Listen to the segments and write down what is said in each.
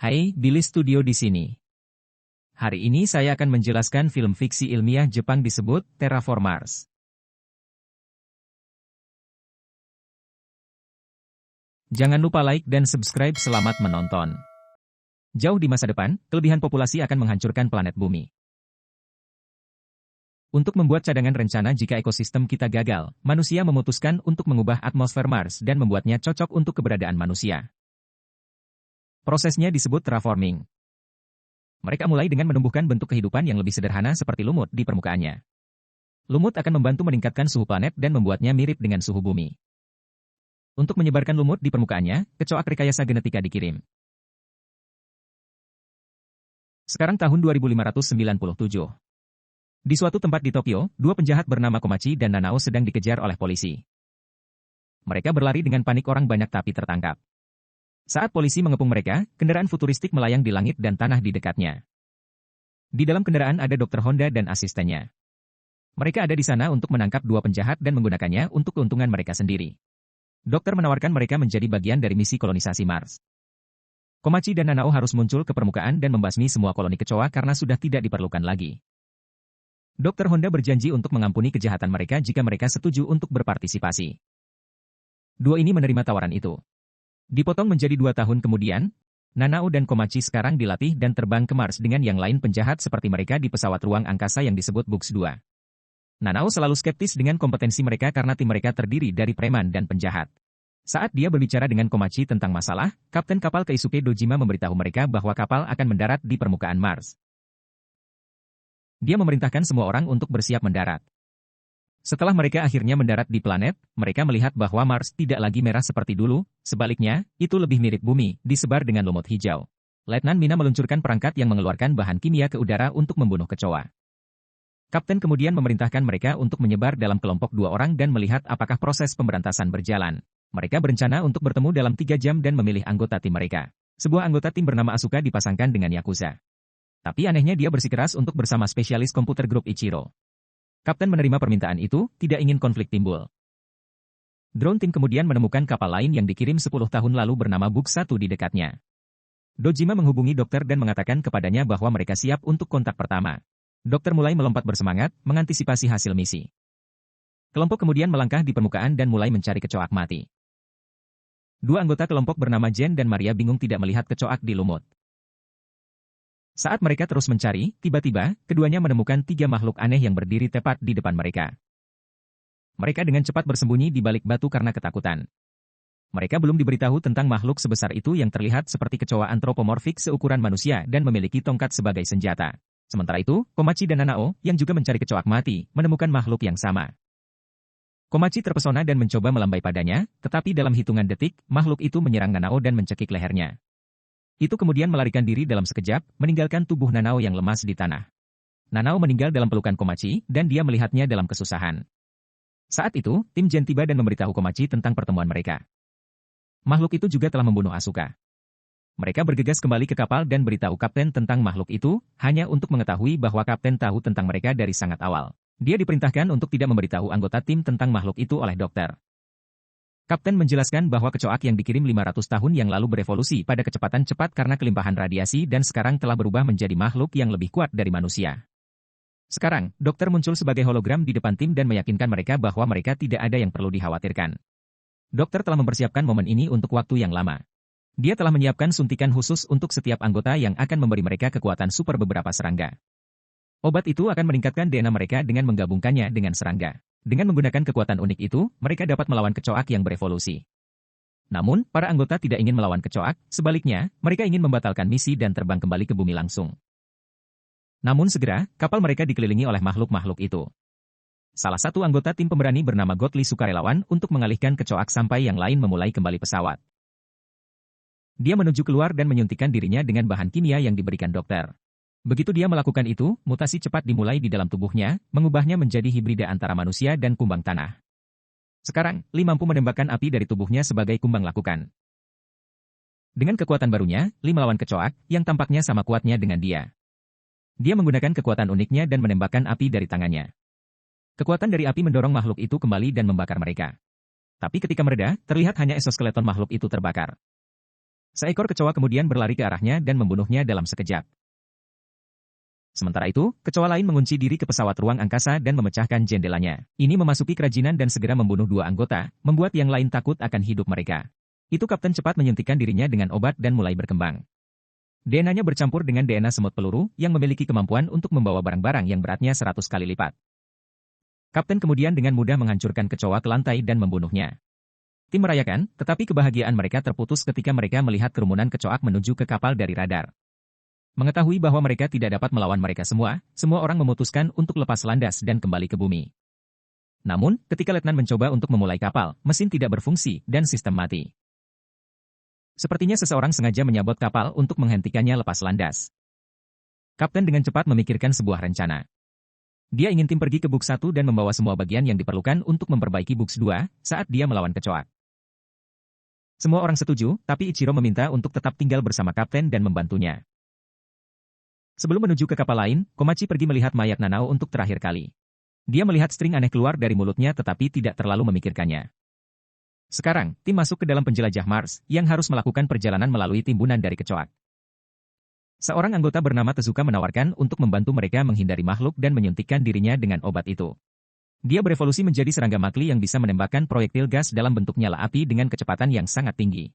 Hai, Billy Studio di sini. Hari ini saya akan menjelaskan film fiksi ilmiah Jepang disebut Terraform Mars. Jangan lupa like dan subscribe. Selamat menonton. Jauh di masa depan, kelebihan populasi akan menghancurkan planet bumi. Untuk membuat cadangan rencana jika ekosistem kita gagal, manusia memutuskan untuk mengubah atmosfer Mars dan membuatnya cocok untuk keberadaan manusia. Prosesnya disebut terraforming. Mereka mulai dengan menumbuhkan bentuk kehidupan yang lebih sederhana seperti lumut di permukaannya. Lumut akan membantu meningkatkan suhu planet dan membuatnya mirip dengan suhu bumi. Untuk menyebarkan lumut di permukaannya, kecoak rekayasa genetika dikirim. Sekarang tahun 2597. Di suatu tempat di Tokyo, dua penjahat bernama Komachi dan Nanao sedang dikejar oleh polisi. Mereka berlari dengan panik, orang banyak tapi tertangkap. Saat polisi mengepung mereka, kendaraan futuristik melayang di langit dan tanah di dekatnya. Di dalam kendaraan ada Dr. Honda dan asistennya. Mereka ada di sana untuk menangkap dua penjahat dan menggunakannya untuk keuntungan mereka sendiri. Dokter menawarkan mereka menjadi bagian dari misi kolonisasi Mars. Komachi dan Nanao harus muncul ke permukaan dan membasmi semua koloni kecoa karena sudah tidak diperlukan lagi. Dr. Honda berjanji untuk mengampuni kejahatan mereka jika mereka setuju untuk berpartisipasi. Dua ini menerima tawaran itu. Dipotong menjadi 2 tahun kemudian, Nanao dan Komachi sekarang dilatih dan terbang ke Mars dengan yang lain penjahat seperti mereka di pesawat ruang angkasa yang disebut Bugs 2. Nanao selalu skeptis dengan kompetensi mereka karena tim mereka terdiri dari preman dan penjahat. Saat dia berbicara dengan Komachi tentang masalah, Kapten kapal Keisuke Dojima memberitahu mereka bahwa kapal akan mendarat di permukaan Mars. Dia memerintahkan semua orang untuk bersiap mendarat. Setelah mereka akhirnya mendarat di planet, mereka melihat bahwa Mars tidak lagi merah seperti dulu, sebaliknya, itu lebih mirip bumi, disebar dengan lumut hijau. Letnan Mina meluncurkan perangkat yang mengeluarkan bahan kimia ke udara untuk membunuh kecoa. Kapten kemudian memerintahkan mereka untuk menyebar dalam kelompok 2 orang dan melihat apakah proses pemberantasan berjalan. Mereka berencana untuk bertemu dalam 3 jam dan memilih anggota tim mereka. Sebuah anggota tim bernama Asuka dipasangkan dengan Yakuza. Tapi anehnya dia bersikeras untuk bersama spesialis komputer grup Ichiro. Kapten menerima permintaan itu, tidak ingin konflik timbul. Drone tim kemudian menemukan kapal lain yang dikirim 10 tahun lalu bernama Bugs 1 di dekatnya. Dojima menghubungi dokter dan mengatakan kepadanya bahwa mereka siap untuk kontak pertama. Dokter mulai melompat bersemangat, mengantisipasi hasil misi. Kelompok kemudian melangkah di permukaan dan mulai mencari kecoak mati. 2 anggota kelompok bernama Jen dan Maria bingung tidak melihat kecoak di lumut. Saat mereka terus mencari, tiba-tiba, keduanya menemukan 3 makhluk aneh yang berdiri tepat di depan mereka. Mereka dengan cepat bersembunyi di balik batu karena ketakutan. Mereka belum diberitahu tentang makhluk sebesar itu yang terlihat seperti kecoa antropomorfik seukuran manusia dan memiliki tongkat sebagai senjata. Sementara itu, Komachi dan Nanao, yang juga mencari kecoak mati, menemukan makhluk yang sama. Komachi terpesona dan mencoba melambai padanya, tetapi dalam hitungan detik, makhluk itu menyerang Nanao dan mencekik lehernya. Itu kemudian melarikan diri dalam sekejap, meninggalkan tubuh Nanao yang lemas di tanah. Nanao meninggal dalam pelukan Komachi, dan dia melihatnya dalam kesusahan. Saat itu, tim Jen tiba dan memberitahu Komachi tentang pertemuan mereka. Makhluk itu juga telah membunuh Asuka. Mereka bergegas kembali ke kapal dan beritahu Kapten tentang makhluk itu, hanya untuk mengetahui bahwa Kapten tahu tentang mereka dari sangat awal. Dia diperintahkan untuk tidak memberitahu anggota tim tentang makhluk itu oleh dokter. Kapten menjelaskan bahwa kecoak yang dikirim 500 tahun yang lalu berevolusi pada kecepatan cepat karena kelimpahan radiasi dan sekarang telah berubah menjadi makhluk yang lebih kuat dari manusia. Sekarang, dokter muncul sebagai hologram di depan tim dan meyakinkan mereka bahwa mereka tidak ada yang perlu dikhawatirkan. Dokter telah mempersiapkan momen ini untuk waktu yang lama. Dia telah menyiapkan suntikan khusus untuk setiap anggota yang akan memberi mereka kekuatan super beberapa serangga. Obat itu akan meningkatkan DNA mereka dengan menggabungkannya dengan serangga. Dengan menggunakan kekuatan unik itu, mereka dapat melawan kecoak yang berevolusi. Namun, para anggota tidak ingin melawan kecoak, sebaliknya, mereka ingin membatalkan misi dan terbang kembali ke bumi langsung. Namun segera, kapal mereka dikelilingi oleh makhluk-makhluk itu. Salah satu anggota tim pemberani bernama Gotli sukarelawan untuk mengalihkan kecoak sampai yang lain memulai kembali pesawat. Dia menuju keluar dan menyuntikkan dirinya dengan bahan kimia yang diberikan dokter. Begitu dia melakukan itu, mutasi cepat dimulai di dalam tubuhnya, mengubahnya menjadi hibrida antara manusia dan kumbang tanah. Sekarang, Lee mampu menembakkan api dari tubuhnya sebagai kumbang lakukan. Dengan kekuatan barunya, Lee melawan kecoak, yang tampaknya sama kuatnya dengan dia. Dia menggunakan kekuatan uniknya dan menembakkan api dari tangannya. Kekuatan dari api mendorong makhluk itu kembali dan membakar mereka. Tapi ketika mereda, terlihat hanya eksoskeleton makhluk itu terbakar. Seekor kecoa kemudian berlari ke arahnya dan membunuhnya dalam sekejap. Sementara itu, kecoa lain mengunci diri ke pesawat ruang angkasa dan memecahkan jendelanya. Ini memasuki kerajinan dan segera membunuh dua anggota, membuat yang lain takut akan hidup mereka. Itu kapten cepat menyuntikkan dirinya dengan obat dan mulai berkembang. DNA-nya bercampur dengan DNA semut peluru yang memiliki kemampuan untuk membawa barang-barang yang beratnya 100 kali lipat. Kapten kemudian dengan mudah menghancurkan kecoa ke lantai dan membunuhnya. Tim merayakan, tetapi kebahagiaan mereka terputus ketika mereka melihat kerumunan kecoak menuju ke kapal dari radar. Mengetahui bahwa mereka tidak dapat melawan mereka semua orang memutuskan untuk lepas landas dan kembali ke bumi. Namun, ketika letnan mencoba untuk memulai kapal, mesin tidak berfungsi dan sistem mati. Sepertinya seseorang sengaja menyabot kapal untuk menghentikannya lepas landas. Kapten dengan cepat memikirkan sebuah rencana. Dia ingin tim pergi ke Buks 1 dan membawa semua bagian yang diperlukan untuk memperbaiki Buks 2 saat dia melawan kecoak. Semua orang setuju, tapi Ichiro meminta untuk tetap tinggal bersama kapten dan membantunya. Sebelum menuju ke kapal lain, Komachi pergi melihat mayat Nanao untuk terakhir kali. Dia melihat string aneh keluar dari mulutnya tetapi tidak terlalu memikirkannya. Sekarang, tim masuk ke dalam penjelajah Mars, yang harus melakukan perjalanan melalui timbunan dari kecoak. Seorang anggota bernama Tezuka menawarkan untuk membantu mereka menghindari makhluk dan menyuntikkan dirinya dengan obat itu. Dia berevolusi menjadi serangga makli yang bisa menembakkan proyektil gas dalam bentuk nyala api dengan kecepatan yang sangat tinggi.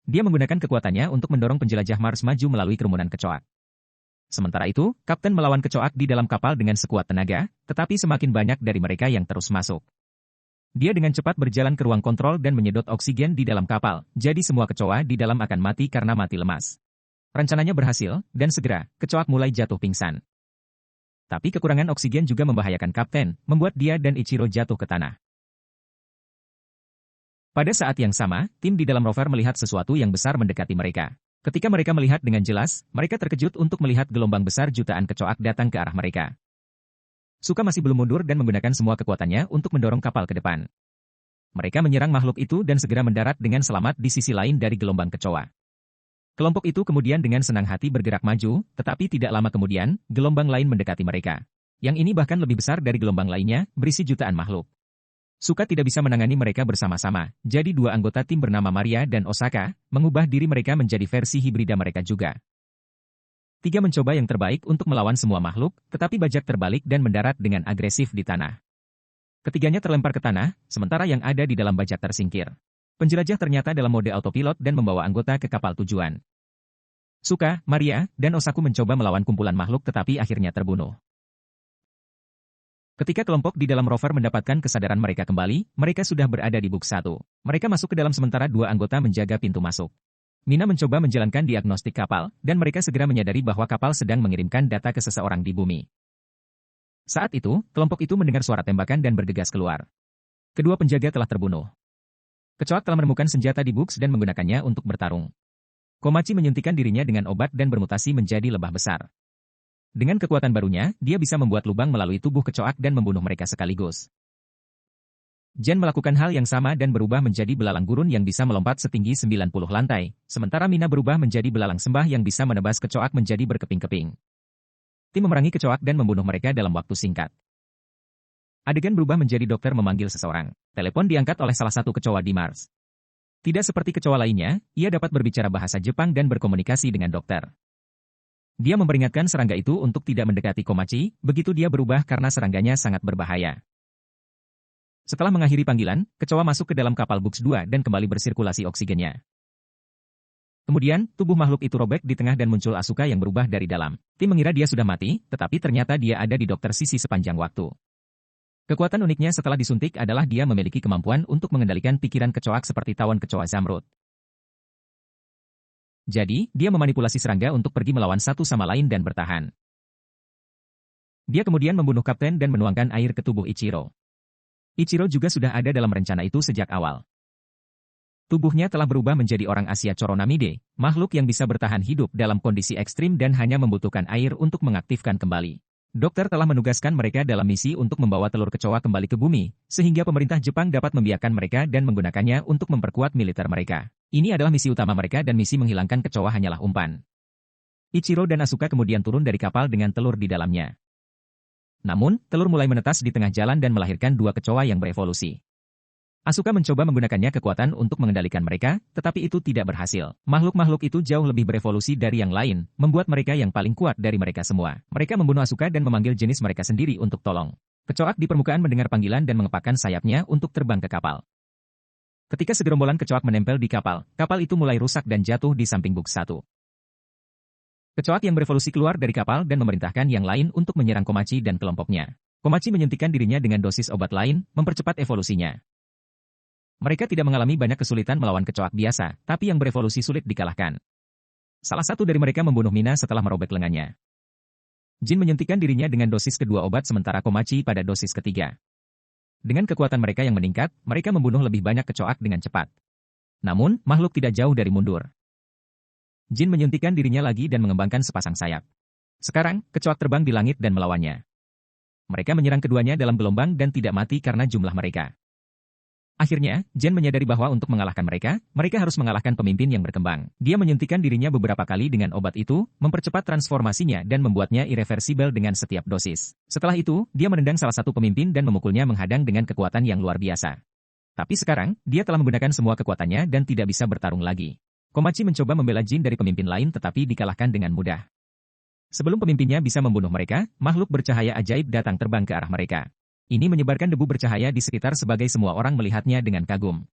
Dia menggunakan kekuatannya untuk mendorong penjelajah Mars maju melalui kerumunan kecoak. Sementara itu, kapten melawan kecoak di dalam kapal dengan sekuat tenaga, tetapi semakin banyak dari mereka yang terus masuk. Dia dengan cepat berjalan ke ruang kontrol dan menyedot oksigen di dalam kapal, jadi semua kecoa di dalam akan mati karena mati lemas. Rencananya berhasil, dan segera, kecoak mulai jatuh pingsan. Tapi kekurangan oksigen juga membahayakan kapten, membuat dia dan Ichiro jatuh ke tanah. Pada saat yang sama, tim di dalam rover melihat sesuatu yang besar mendekati mereka. Ketika mereka melihat dengan jelas, mereka terkejut untuk melihat gelombang besar jutaan kecoak datang ke arah mereka. Suka masih belum mundur dan menggunakan semua kekuatannya untuk mendorong kapal ke depan. Mereka menyerang makhluk itu dan segera mendarat dengan selamat di sisi lain dari gelombang kecoa. Kelompok itu kemudian dengan senang hati bergerak maju, tetapi tidak lama kemudian, gelombang lain mendekati mereka. Yang ini bahkan lebih besar dari gelombang lainnya, berisi jutaan makhluk. Suka tidak bisa menangani mereka bersama-sama, jadi dua anggota tim bernama Maria dan Osaka, mengubah diri mereka menjadi versi hibrida mereka juga. Tiga mencoba yang terbaik untuk melawan semua makhluk, tetapi bajak terbalik dan mendarat dengan agresif di tanah. Ketiganya terlempar ke tanah, sementara yang ada di dalam bajak tersingkir. Penjelajah ternyata dalam mode autopilot dan membawa anggota ke kapal tujuan. Suka, Maria, dan Osaku mencoba melawan kumpulan makhluk tetapi akhirnya terbunuh. Ketika kelompok di dalam rover mendapatkan kesadaran mereka kembali, mereka sudah berada di Buks 1. Mereka masuk ke dalam sementara dua anggota menjaga pintu masuk. Mina mencoba menjalankan diagnostik kapal, dan mereka segera menyadari bahwa kapal sedang mengirimkan data ke seseorang di bumi. Saat itu, kelompok itu mendengar suara tembakan dan bergegas keluar. Kedua penjaga telah terbunuh. Kecoak telah menemukan senjata di Buks dan menggunakannya untuk bertarung. Komachi menyuntikkan dirinya dengan obat dan bermutasi menjadi lebah besar. Dengan kekuatan barunya, dia bisa membuat lubang melalui tubuh kecoak dan membunuh mereka sekaligus. Jen melakukan hal yang sama dan berubah menjadi belalang gurun yang bisa melompat setinggi 90 lantai, sementara Mina berubah menjadi belalang sembah yang bisa menebas kecoak menjadi berkeping-keping. Tim memerangi kecoak dan membunuh mereka dalam waktu singkat. Adegan berubah menjadi dokter memanggil seseorang. Telepon diangkat oleh salah satu kecoa di Mars. Tidak seperti kecoa lainnya, ia dapat berbicara bahasa Jepang dan berkomunikasi dengan dokter. Dia memperingatkan serangga itu untuk tidak mendekati Komachi, begitu dia berubah karena serangganya sangat berbahaya. Setelah mengakhiri panggilan, kecoa masuk ke dalam kapal Buks 2 dan kembali bersirkulasi oksigennya. Kemudian, tubuh makhluk itu robek di tengah dan muncul Asuka yang berubah dari dalam. Tim mengira dia sudah mati, tetapi ternyata dia ada di dokter Sisi sepanjang waktu. Kekuatan uniknya setelah disuntik adalah dia memiliki kemampuan untuk mengendalikan pikiran kecoak seperti tawon kecoa Zamrud. Jadi, dia memanipulasi serangga untuk pergi melawan satu sama lain dan bertahan. Dia kemudian membunuh kapten dan menuangkan air ke tubuh Ichiro. Ichiro juga sudah ada dalam rencana itu sejak awal. Tubuhnya telah berubah menjadi orang Asia Coronamide, makhluk yang bisa bertahan hidup dalam kondisi ekstrim dan hanya membutuhkan air untuk mengaktifkan kembali. Dokter telah menugaskan mereka dalam misi untuk membawa telur kecoa kembali ke bumi, sehingga pemerintah Jepang dapat membiarkan mereka dan menggunakannya untuk memperkuat militer mereka. Ini adalah misi utama mereka dan misi menghilangkan kecoa hanyalah umpan. Ichiro dan Asuka kemudian turun dari kapal dengan telur di dalamnya. Namun, telur mulai menetas di tengah jalan dan melahirkan dua kecoa yang berevolusi. Asuka mencoba menggunakannya kekuatan untuk mengendalikan mereka, tetapi itu tidak berhasil. Makhluk-makhluk itu jauh lebih berevolusi dari yang lain, membuat mereka yang paling kuat dari mereka semua. Mereka membunuh Asuka dan memanggil jenis mereka sendiri untuk tolong. Kecoak di permukaan mendengar panggilan dan mengepakkan sayapnya untuk terbang ke kapal. Ketika segerombolan kecoak menempel di kapal, kapal itu mulai rusak dan jatuh di samping Bug 1. Kecoak yang berevolusi keluar dari kapal dan memerintahkan yang lain untuk menyerang Komachi dan kelompoknya. Komachi menyuntikkan dirinya dengan dosis obat lain, mempercepat evolusinya. Mereka tidak mengalami banyak kesulitan melawan kecoak biasa, tapi yang berevolusi sulit dikalahkan. Salah satu dari mereka membunuh Mina setelah merobek lengannya. Jin menyuntikkan dirinya dengan dosis kedua obat sementara Komachi pada dosis ketiga. Dengan kekuatan mereka yang meningkat, mereka membunuh lebih banyak kecoak dengan cepat. Namun, makhluk tidak jauh dari mundur. Jin menyuntikkan dirinya lagi dan mengembangkan sepasang sayap. Sekarang, kecoak terbang di langit dan melawannya. Mereka menyerang keduanya dalam gelombang dan tidak mati karena jumlah mereka. Akhirnya, Jin menyadari bahwa untuk mengalahkan mereka, mereka harus mengalahkan pemimpin yang berkembang. Dia menyuntikkan dirinya beberapa kali dengan obat itu, mempercepat transformasinya dan membuatnya irreversibel dengan setiap dosis. Setelah itu, dia menendang salah satu pemimpin dan memukulnya menghadang dengan kekuatan yang luar biasa. Tapi sekarang, dia telah menggunakan semua kekuatannya dan tidak bisa bertarung lagi. Komachi mencoba membela Jin dari pemimpin lain tetapi dikalahkan dengan mudah. Sebelum pemimpinnya bisa membunuh mereka, makhluk bercahaya ajaib datang terbang ke arah mereka. Ini menyebarkan debu bercahaya di sekitar sebagai semua orang melihatnya dengan kagum.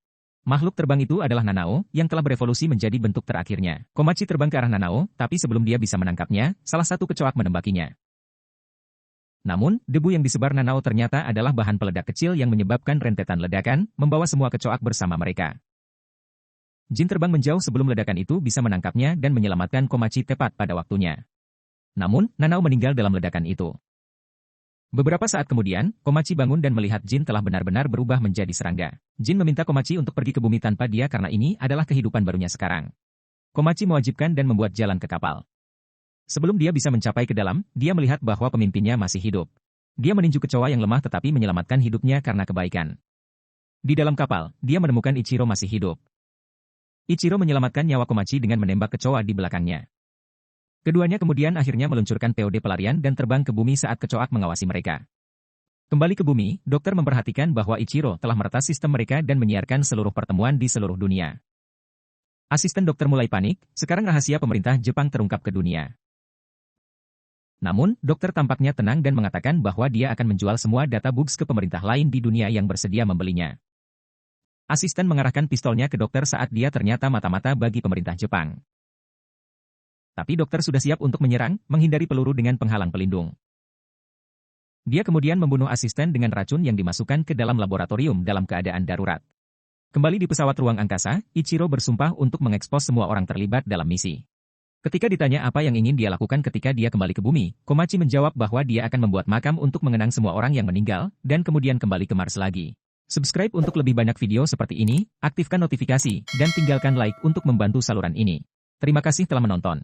Makhluk terbang itu adalah Nanao, yang telah berevolusi menjadi bentuk terakhirnya. Komachi terbang ke arah Nanao, tapi sebelum dia bisa menangkapnya, salah satu kecoak menembakinya. Namun, debu yang disebar Nanao ternyata adalah bahan peledak kecil yang menyebabkan rentetan ledakan, membawa semua kecoak bersama mereka. Jin terbang menjauh sebelum ledakan itu bisa menangkapnya dan menyelamatkan Komachi tepat pada waktunya. Namun, Nanao meninggal dalam ledakan itu. Beberapa saat kemudian, Komachi bangun dan melihat Jin telah benar-benar berubah menjadi serangga. Jin meminta Komachi untuk pergi ke bumi tanpa dia karena ini adalah kehidupan barunya sekarang. Komachi mewajibkan dan membuat jalan ke kapal. Sebelum dia bisa mencapai ke dalam, dia melihat bahwa pemimpinnya masih hidup. Dia meninju kecoa yang lemah tetapi menyelamatkan hidupnya karena kebaikan. Di dalam kapal, dia menemukan Ichiro masih hidup. Ichiro menyelamatkan nyawa Komachi dengan menembak kecoa di belakangnya. Keduanya kemudian akhirnya meluncurkan POD pelarian dan terbang ke bumi saat kecoak mengawasi mereka. Kembali ke bumi, dokter memperhatikan bahwa Ichiro telah meretas sistem mereka dan menyiarkan seluruh pertemuan di seluruh dunia. Asisten dokter mulai panik, sekarang rahasia pemerintah Jepang terungkap ke dunia. Namun, dokter tampaknya tenang dan mengatakan bahwa dia akan menjual semua data bugs ke pemerintah lain di dunia yang bersedia membelinya. Asisten mengarahkan pistolnya ke dokter saat dia ternyata mata-mata bagi pemerintah Jepang. Tapi dokter sudah siap untuk menyerang, menghindari peluru dengan penghalang pelindung. Dia kemudian membunuh asisten dengan racun yang dimasukkan ke dalam laboratorium dalam keadaan darurat. Kembali di pesawat ruang angkasa, Ichiro bersumpah untuk mengekspos semua orang terlibat dalam misi. Ketika ditanya apa yang ingin dia lakukan ketika dia kembali ke bumi, Komachi menjawab bahwa dia akan membuat makam untuk mengenang semua orang yang meninggal, dan kemudian kembali ke Mars lagi. Subscribe untuk lebih banyak video seperti ini, aktifkan notifikasi, dan tinggalkan like untuk membantu saluran ini. Terima kasih telah menonton.